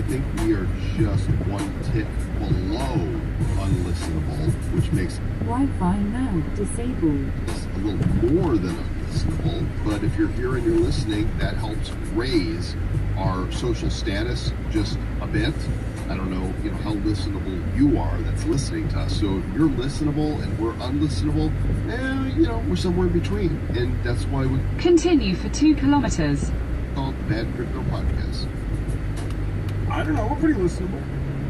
I think we are just one tick below unlistenable, which makes Wi-Fi now disabled. us a little more than unlistenable. But if you're here and you're listening, that helps raise our social status just a bit. I don't know, how listenable you are that's listening to us. So if you're listenable and we're unlistenable, we're somewhere in between. And that's why we Continue for 2 kilometers. call it the Bad Crypto Podcast. I don't know, we're pretty listenable.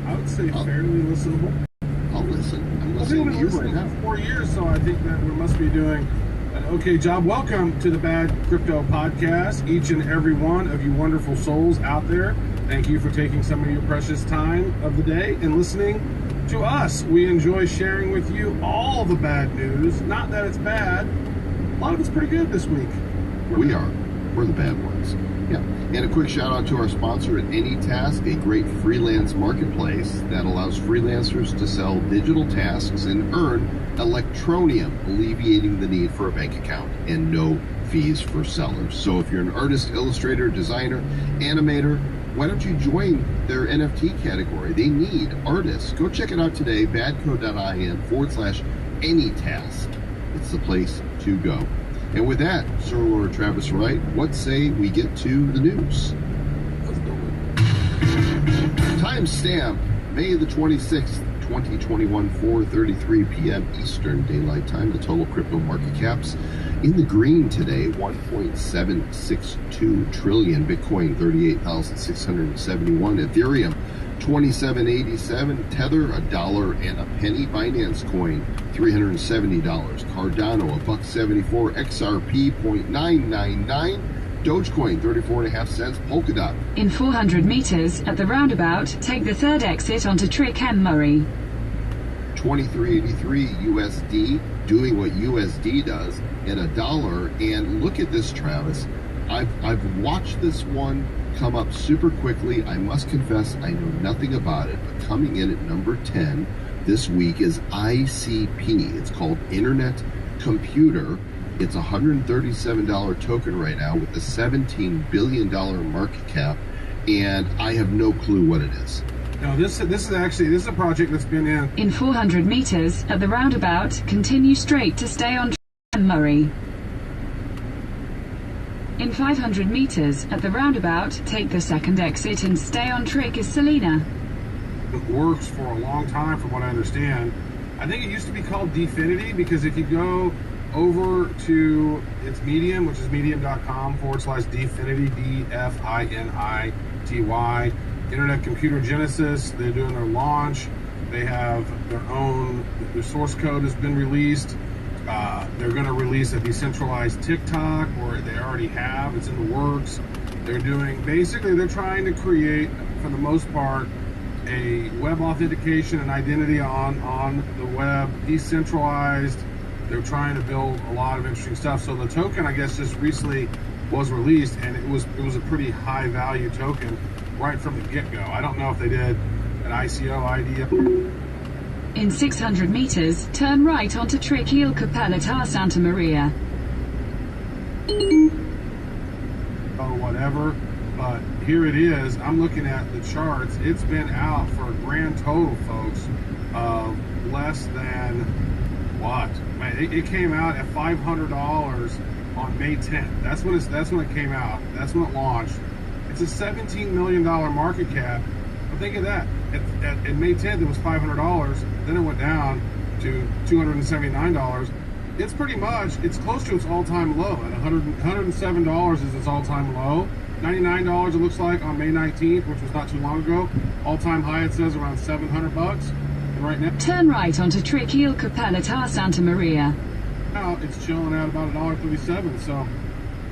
I would say fairly listenable. I'll listen. I'm I think listening we've to been you right listening now. for 4 years, so I think that we must be doing an okay job. Welcome to the Bad Crypto Podcast, each and every one of you wonderful souls out there. Thank you for taking some of your precious time of the day and listening to us. We enjoy sharing with you all the bad news. Not that it's bad. A lot of it's pretty good this week. We are. We're the bad ones. Yeah. And a quick shout out to our sponsor at AnyTask, a great freelance marketplace that allows freelancers to sell digital tasks and earn electronium, alleviating the need for a bank account and no fees for sellers. So if you're an artist, illustrator, designer, animator, why don't you join their NFT category? They need artists. Go check it out today, badco.in/anytask. It's the place to go. And with that, Sir Lord Travis Wright, what say we get to the news? Let's do it. Timestamp, May the 26th, 2021, 4:33 p.m. Eastern Daylight Time. The total crypto market caps in the green today, 1.762 trillion. Bitcoin, 38,671. Ethereum, 2787. Tether, $1.01. Binance Coin, $370. Cardano, $1.74. XRP, 0.999. Dogecoin, 34.5 cents. Polkadot. In 400 meters at the roundabout, take the third exit onto Trick M. Murray. 2383 USD, doing what USD does, and $1. And look at this, Travis. I've watched this one come up super quickly. I must confess, I know nothing about it, but coming in at number 10 this week is ICP. It's called Internet Computer. It's a $137 token right now with a $17 billion market cap, and I have no clue what it is. No, this is a project that's been in. In 400 meters at the roundabout, continue straight to stay on Trick M. Murray. In 500 meters at the roundabout, take the second exit and stay on Trick is Selena. It works for a long time from what I understand. I think it used to be called Dfinity because if you go over to its Medium, which is medium.com/Dfinity, DFINITY, Internet Computer Genesis, they're doing their launch. They have their source code has been released. They're going to release a decentralized TikTok, or they already have. It's in the works. They're trying to create, for the most part, a web authentication and identity on the web, decentralized. They're trying to build a lot of interesting stuff. So the token, I guess, just recently was released, and it was a pretty high value token right from the get-go. I don't know if they did an ICO ID. In 600 meters, turn right onto Trick Il Capellata Santa Maria. Or whatever, but here it is. I'm looking at the charts. It's been out for a grand total, folks, of less than what? Man, it came out at $500 on May 10th. That's when it came out. That's when it launched. It's a $17 million market cap. But think of that. At May 10th, it was $500. Then it went down to $279. It's close to its all-time low. At $107 is its all-time low. $99 it looks like on May 19th, which was not too long ago. All-time high, it says, around $700. And right now, Turn right onto Trick Il Capellata Santa Maria. now it's chilling at about $1.37. So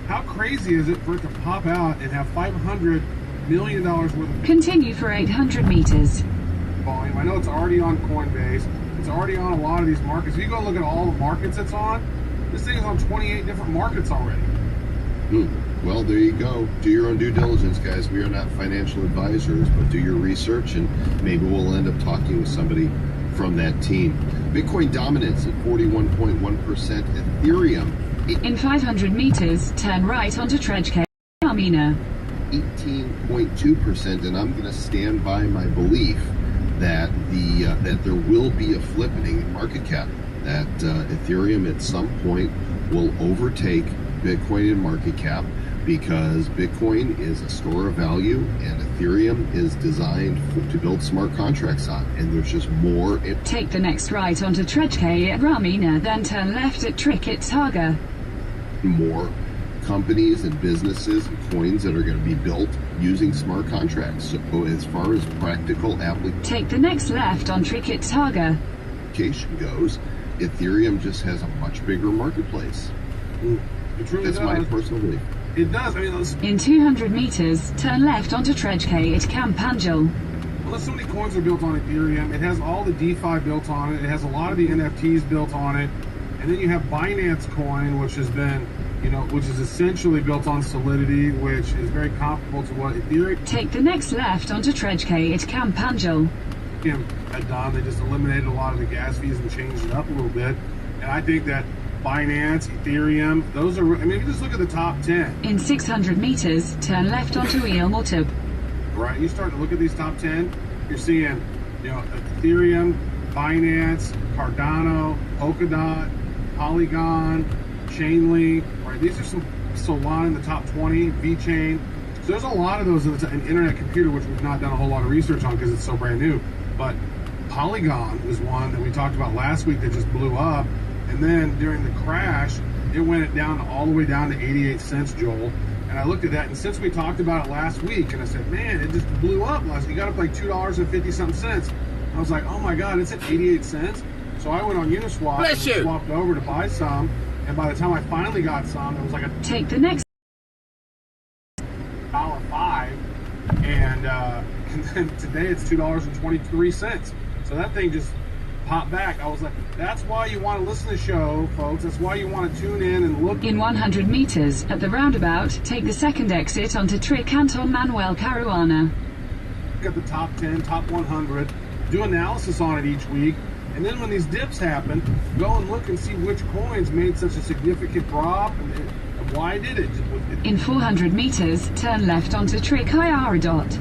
how crazy is it for it to pop out and have $500 million worth of Continue for 800 meters. volume? I know it's already on Coinbase. It's already on a lot of these markets. If you go look at all the markets it's on, this thing is on 28 different markets already. Well, there you go. Do your own due diligence, guys. We are not financial advisors, but do your research, and maybe we'll end up talking with somebody from that team. Bitcoin dominance at 41.1%. Ethereum. In 500 meters, turn right onto Tredge Armina. 18.2%, and I'm going to stand by my belief that that there will be a flippening in market cap. That Ethereum at some point will overtake Bitcoin in market cap, because Bitcoin is a store of value and Ethereum is designed to build smart contracts on, and there's just more. Take the next right onto Tredke at Ramina, then turn left at Tricket Targa. More companies and businesses and coins that are going to be built using smart contracts. So as far as practical application Take the next left on Tricket Targa. goes, Ethereum just has a much bigger marketplace. It truly That's does. my personal belief. It does. I mean, listen, In 200 meters, turn left onto Tredke at Camp Angel. well, so many coins are built on Ethereum. It has all the DeFi built on it. It has a lot of the NFTs built on it. And then you have Binance Coin, which has been, which is essentially built on Solidity, which is very comparable to what Ethereum Take the next left onto Tredke at Camp Angel. had done. They just eliminated a lot of the gas fees and changed it up a little bit. And I think that Binance, Ethereum, those are, I mean, if you just look at the top 10, In 600 meters, turn left onto El Mortab. right? You start to look at these top 10, you're seeing, Ethereum, Binance, Cardano, Polkadot, Polygon, Chainlink, right? These are some Solana in the top 20, VeChain. So there's a lot of those in the Internet Computer, which we've not done a whole lot of research on because it's so brand new. But Polygon was one that we talked about last week that just blew up. And then during the crash, it went down all the way down to 88 cents, Joel. And I looked at that, and since we talked about it last week, and I said, man, it just blew up last week. It got up like $2.50 something. I was like, oh my God, it's at 88 cents. So I went on Uniswap and swapped over to buy some. And by the time I finally got some, it was like Take the next $1.05. And then today it's $2.23. So that thing just popped back. I was like, that's why you want to listen to the show, folks. That's why you want to tune in and look. In 100 meters, at the roundabout, take the second exit onto Trick Anton Manuel Caruana. At the top 10, top 100, do analysis on it each week. And then when these dips happen, go and look and see which coins made such a significant drop and why did it. In 400 meters, turn left onto Trick Iaridot.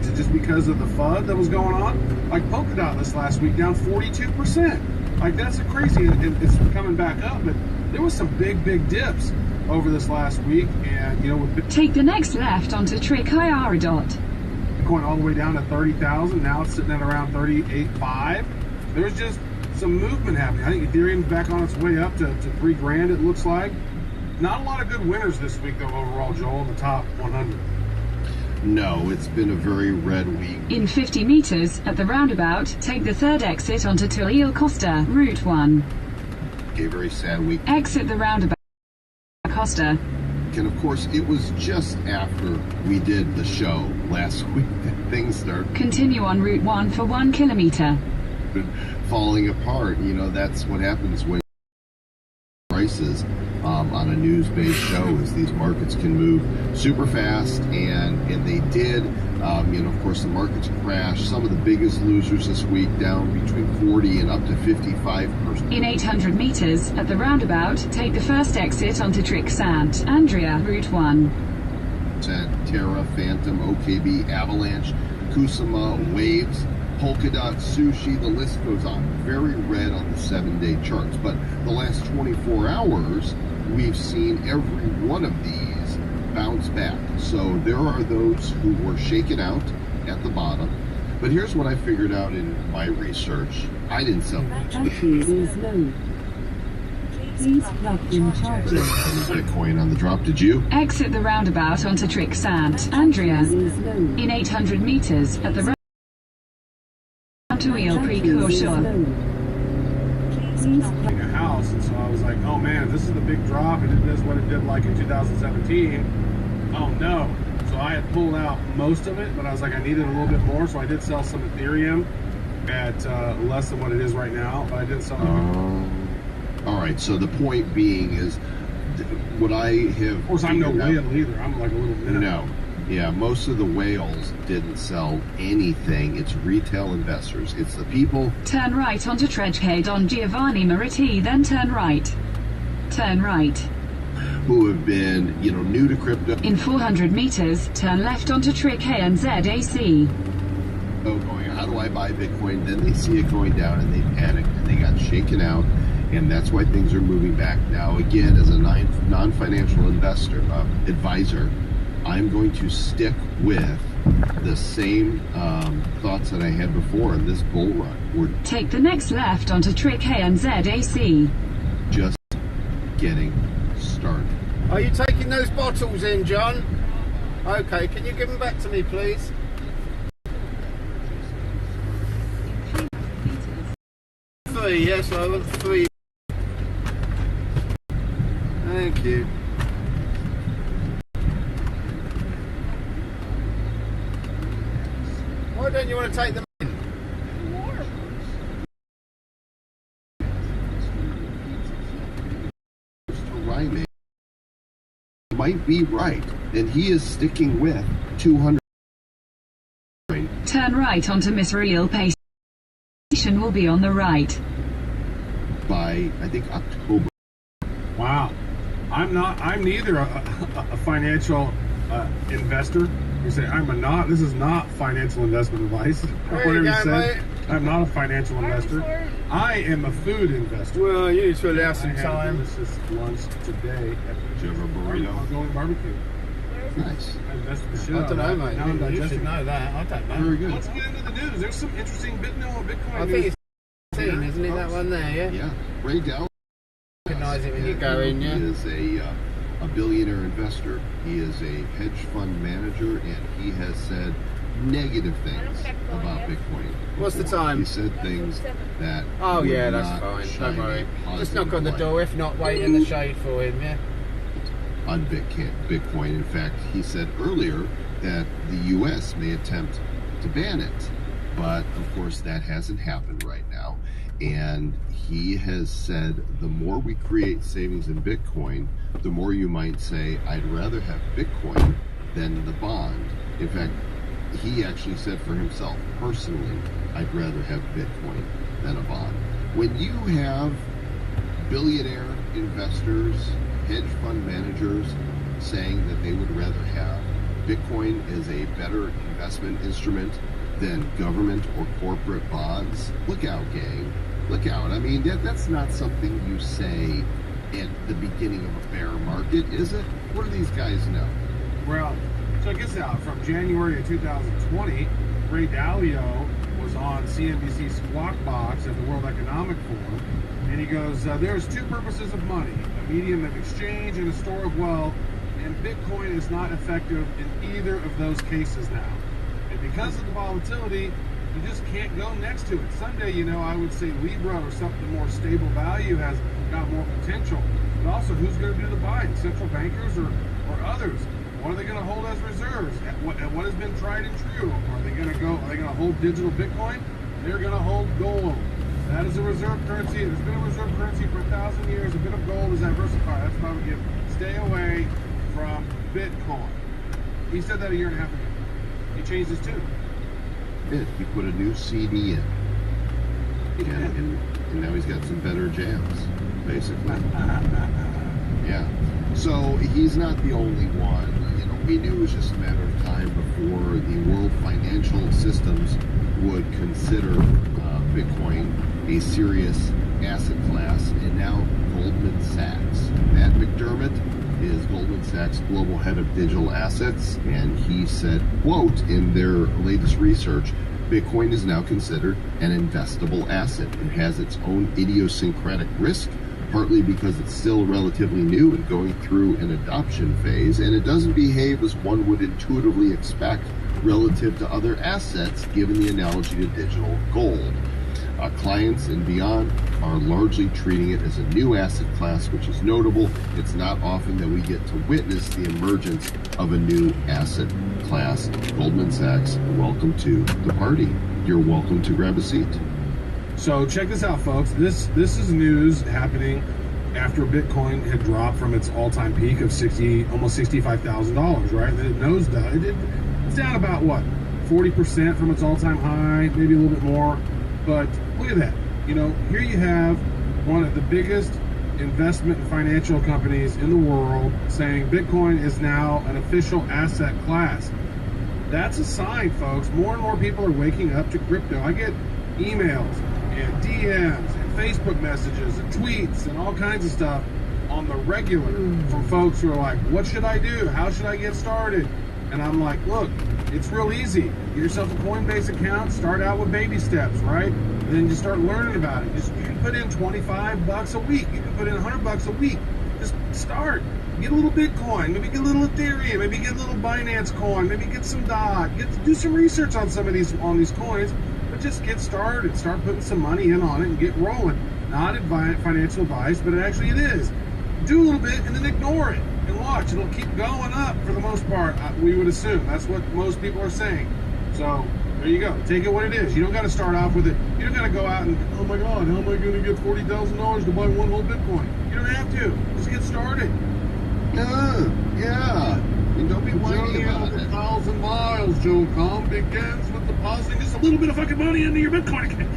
Is it just because of the FUD that was going on? Like Polkadot this last week, down 42%. Like, that's crazy. And it's coming back up, but there was some big dips over this last week. And, with Take the next left onto Trick Iaridot. Bitcoin all the way down to 30,000, now it's sitting at around 38.5. There's just some movement happening. I think Ethereum's back on its way up to $3,000, it looks like. Not a lot of good winners this week, though, overall, Joel, in the top 100. No, it's been a very red week. In 50 meters, at the roundabout, take the third exit onto Tulio Costa, Route 1. A very sad week. Exit the roundabout Costa. And of course, it was just after we did the show last week that things started Continue on Route 1 for 1 kilometer. falling apart. That's what happens when prices on a news-based show, is these markets can move super fast, and they did. Of course, the markets crashed. Some of the biggest losers this week, down between 40 and up to 55%. In 800 meters, at the roundabout, take the first exit onto Trick Sant Andrea, Route 1. Terra, Phantom, OKB, Avalanche, Kusama, Waves, Polkadot, Sushi, the list goes on. Very red on the 7-day charts. But the last 24 hours, we've seen every one of these bounce back. So there are those who were shaken out at the bottom. But here's what I figured out in my research. I didn't sell Battery is low. Please plug in charger. Bitcoin on the drop. Did you? Exit the roundabout onto Trick Sant Andrea. Is low. In 800 meters, at the to wheel precursor. Please plug A house, and so I was like, oh man, this is the big drop, and it does what it did like in 2017. Oh no. So I had pulled out most of it, but I was like, I needed a little bit more, so I did sell some Ethereum at less than what it is right now, but I didn't sell it. All right, so the point being is what I have. Of course, I'm no whale either. I'm like a little minute. No. Yeah, most of the whales didn't sell anything. It's retail investors. It's the people. Turn right onto Tredke Don Giovanni Maritti, then turn right. Turn right. who have been, new to crypto. In 400 meters, turn left onto Trick ANZ AC. Going, how do I buy Bitcoin? Then they see it going down and they panic and they got shaken out, and that's why things are moving back. Now, again, as a non-financial investor, advisor, I'm going to stick with the same thoughts that I had before in this bull run. We're Take the next left onto Trick ANZ AC. just getting started. Are you taking those bottles in, John? Okay, can you give them back to me, please? Three, yes, I want 3. Thank you. Why don't you want to take them in? Rhyming might be right, and he is sticking with 200. Turn right onto Miss Real Pay. Station will be on the right. By, I think, October. Wow. I'm neither a financial investor. You say, this is not financial investment advice. Where you going, mate? I'm not a financial investor. I am a food investor. Well, you need to allow some I had time. delicious lunch today at Did you have a burrito? I'm going barbecue. Nice. I invested the shit I out don't of know, that. mate. Now I'm You should digesting. know that. I don't know. Very good. Let's get into the news. There's some interesting Bitcoin I news. think it's 15, isn't it, that one there, yeah? Yeah. Ray Dalio. Recognise it when you go in, yeah? He is a billionaire investor. He is a hedge fund manager, and he has said negative things about Bitcoin. What's the before. time? He said things that Oh, would yeah, not that's fine. shine Don't worry. a Just knock on the positive door. If not, wait in the shade for him, yeah? light on Bitcoin. In fact, he said earlier that the U.S. may attempt to ban it, but of course that hasn't happened right now. And he has said the more we create savings in Bitcoin, the more you might say, I'd rather have Bitcoin than the bond. In fact, he actually said for himself, personally, I'd rather have Bitcoin than a bond. When you have billionaire investors, hedge fund managers saying that they would rather have Bitcoin as a better investment instrument than government or corporate bonds, look out, gang. Look out. I mean, that's not something you say at the beginning of a bear market, is it? What do these guys know? Well, check this out. From January of 2020, Ray Dalio was on CNBC Squawk Box at the World Economic Forum, and he goes, there's two purposes of money, a medium of exchange and a store of wealth, and Bitcoin is not effective in either of those cases now. And because of the volatility, you just can't go next to it. Someday, I would say Libra or something more stable value has got more potential. But also, who's going to do the buying? Central bankers or others? What are they going to hold as reserves? At what has been tried and true? Are they going to hold digital Bitcoin? They're going to hold gold. That is a reserve currency. There's been a reserve currency for 1,000 years. A bit of gold is diversified. That's what I would give. Stay away from Bitcoin. He said that a year and a half ago. He changed his tune. He put a new CD in. And now he's got some better jams, basically. Yeah. So he's not the only one. We knew it was just a matter of time before the world financial systems would consider Bitcoin a serious asset class. And now Goldman Sachs. Matt McDermott is Goldman Sachs global head of digital assets, and he said, quote, in their latest research, Bitcoin is now considered an investable asset. It has its own idiosyncratic risk, partly because it's still relatively new and going through an adoption phase, and it doesn't behave as one would intuitively expect relative to other assets, given the analogy to digital gold. Clients and beyond are largely treating it as a new asset class, which is notable. It's not often that we get to witness the emergence of a new asset class. Goldman Sachs, welcome to the party. You're welcome to grab a seat. So check this out, folks. This is news happening after Bitcoin had dropped from its all-time peak of almost $65,000, right? Then it nosedived. It's down about 40% from its all-time high, maybe a little bit more. But look at that. Here you have one of the biggest investment and financial companies in the world saying Bitcoin is now an official asset class. That's a sign, folks. More and more people are waking up to crypto. I get emails and DMs and Facebook messages and tweets and all kinds of stuff on the regular from folks who are like, what should I do? How should I get started? And I'm like, look, it's real easy. Get yourself a Coinbase account, start out with baby steps, right? And then just start learning about it. You can put in $25 a week. You can put in $100 a week. Just start. Get a little Bitcoin, maybe get a little Ethereum, maybe get a little Binance coin, maybe get some DOT, do some research on some of these coins, but just get started. Start putting some money in on it and get rolling. Not financial advice, but actually it is. Do a little bit and then ignore it and watch. It'll keep going up for the most part. We would assume that's what most people are saying. So there you go. Take it what it is. You don't got to start off with it. You don't got to go out and, oh my God, how am I going to get $40,000 to buy one whole Bitcoin? You don't have to. Just get started. Yeah. And don't be whining about it. 1,000 miles, Joe Com, begins with depositing just a little bit of fucking money into your Bitcoin account.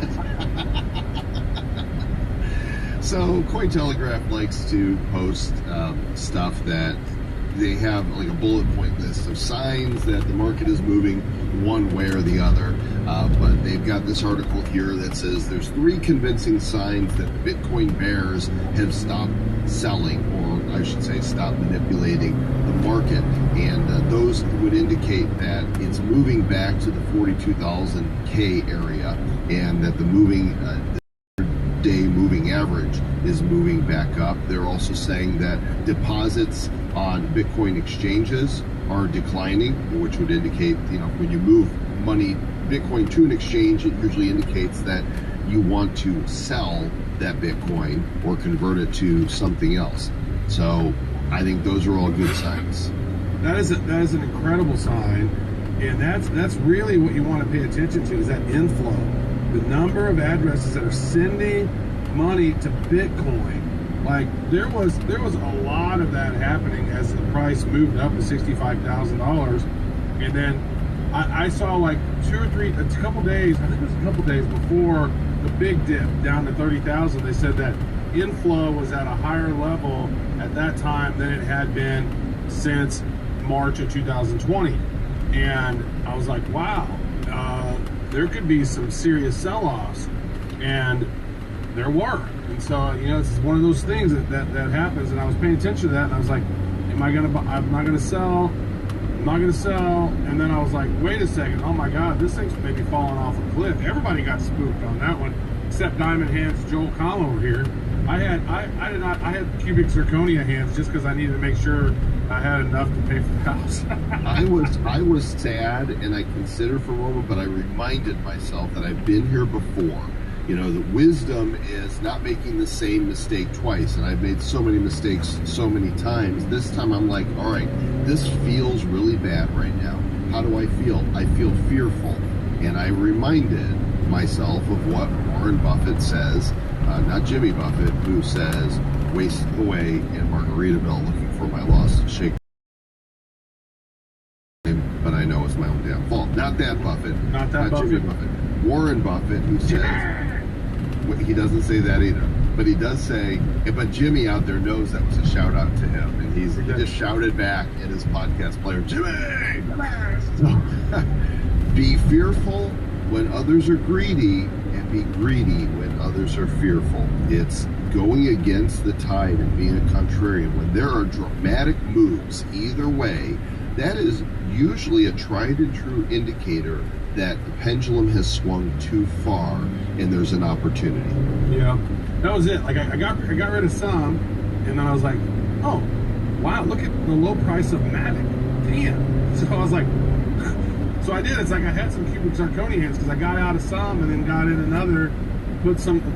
So Cointelegraph likes to post stuff that they have like a bullet point list of signs that the market is moving one way or the other. But they've got this article here that says there's 3 convincing signs that the Bitcoin bears have stopped selling, or I should say stopped manipulating the market. And those would indicate that it's moving back to the 42,000 K area, and that the day moving average is moving back up. They're also saying that deposits on Bitcoin exchanges are declining, which would indicate, when you move money, Bitcoin to an exchange, it usually indicates that you want to sell that Bitcoin or convert it to something else. So I think those are all good signs. That is an incredible sign, and that's really what you want to pay attention to, is that inflow. The number of addresses that are sending money to Bitcoin. Like there was a lot of that happening as the price moved up to $65,000, and then I saw like a couple days before the big dip down to 30,000. They said that inflow was at a higher level at that time than it had been since March of 2020, and I was like, wow. There could be some serious sell-offs, and there were. And so, it's one of those things that happens, and I was paying attention to that, and I was like, I'm not going to sell, and then I was like, wait a second, oh my God, this thing's maybe falling off a cliff. Everybody got spooked on that one, except Diamond Hands Joel Com over here. I had cubic zirconia hands just because I needed to make sure I had enough to pay for the house. I was sad, and I considered for a moment, but I reminded myself that I've been here before. The wisdom is not making the same mistake twice, and I've made so many mistakes so many times. This time I'm like, all right, this feels really bad right now. How do I feel? I feel fearful. And I reminded myself of what Warren Buffett says, not Jimmy Buffett, who says, wasted away in Margaritaville looking for my lost shake. But I know it's my own damn fault. Not that Buffett. Not Jimmy Buffett. Warren Buffett, who says, he doesn't say that either, but he does say, but Jimmy out there knows that was a shout out to him, and he just shouted back at his podcast player, Jimmy! So, be fearful when others are greedy, and be greedy when others are fearful. It's going against the tide and being a contrarian. When there are dramatic moves either way, that is usually a tried and true indicator that the pendulum has swung too far and there's an opportunity. Yeah, that was it. Like I got rid of some, and then I was like, oh, wow, look at the low price of Matic. Damn. So I was like, so I did. It's like I had some cubic zirconia hands because I got out of some and then got in another,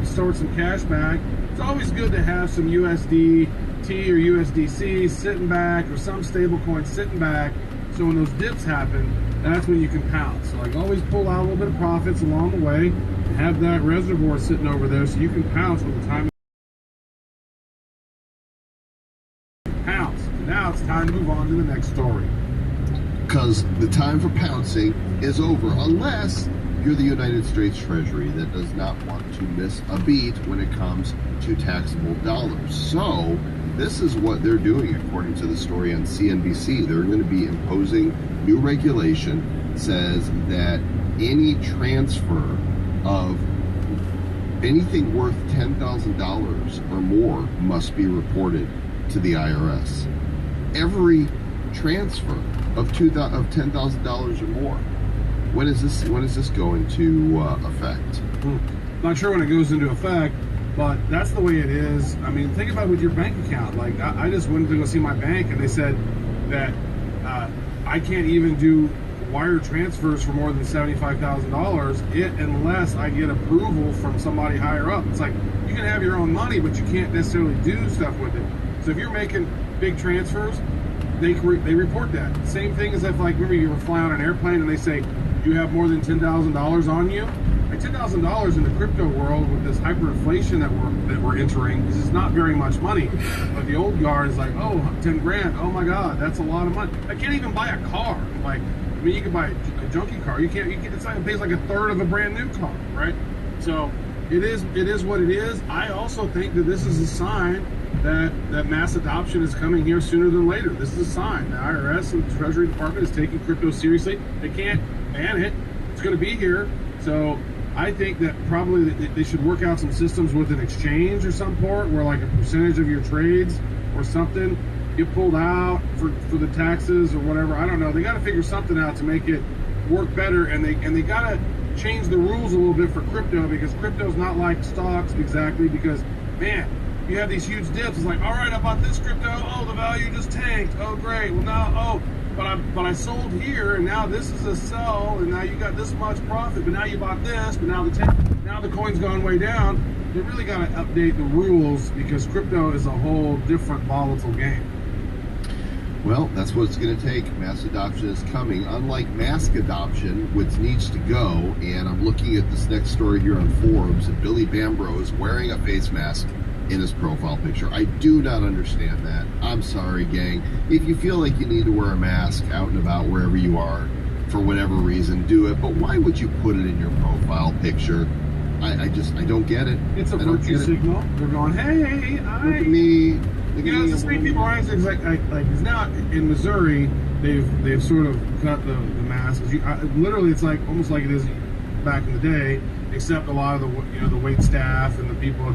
stored some cash back. It's always good to have some USDT or USDC sitting back, or some stable coin sitting back. So when those dips happen, that's when you can pounce. So like always pull out a little bit of profits along the way and have that reservoir sitting over there so you can pounce when the time pounce. And now it's time to move on to the next story. Because the time for pouncing is over, unless you're the United States Treasury that does not want to miss a beat when it comes to taxable dollars. So this is what they're doing, according to the story on CNBC. They're going to be imposing new regulation, says that any transfer of anything worth $10,000 or more must be reported to the IRS. Every transfer of $10,000 or more. When is this going to affect? Not sure when it goes into effect, but that's the way it is. I mean, think about with your bank account. Like, I just went to go see my bank, and they said that I can't even do wire transfers for more than $75,000 unless I get approval from somebody higher up. It's like, you can have your own money, but you can't necessarily do stuff with it. So if you're making big transfers, they report that. Same thing as if, like, remember you were flying on an airplane and they say you have more than $10,000 on you. Like, $10,000 in the crypto world with this hyperinflation that we're entering is not very much money. But the old guard is like, oh, 10 grand. Oh my God, that's a lot of money. I can't even buy a car. Like, I mean, you can buy a junky car. You can't. It's like, it pays like a third of a brand new car, right? So it is what it is. I also think that this is a sign that mass adoption is coming here sooner than later. This is a sign. The IRS and the Treasury Department is taking crypto seriously. They can't ban it. It's going to be here. So I think that probably they should work out some systems with an exchange or some sort where, like, a percentage of your trades or something get pulled out for the taxes or whatever. I don't know. They got to figure something out to make it work better, and they got to change the rules a little bit for crypto, because crypto is not like stocks exactly. Because, man, you have these huge dips. It's like, all right, I bought this crypto. Oh, the value just tanked. Oh, great. Well, now, but I sold here, and now this is a sell, and now you got this much profit. But now you bought this, but now the coin's gone way down. They really got to update the rules, because crypto is a whole different volatile game. Well, that's what it's going to take. Mass adoption is coming. Unlike mask adoption, which needs to go, and I'm looking at this next story here on Forbes, and Billy Bambro is wearing a face mask in his profile picture. I do not understand that. I'm sorry, gang. If you feel like you need to wear a mask out and about wherever you are, for whatever reason, do it. But why would you put it in your profile picture? I don't get it. It's a virtue signal. They're going, hey, look at me. You know, it's the same people are saying, like now in Missouri, they've sort of cut the masks. Literally, it's like almost like it is back in the day, except a lot of the wait staff and the people at the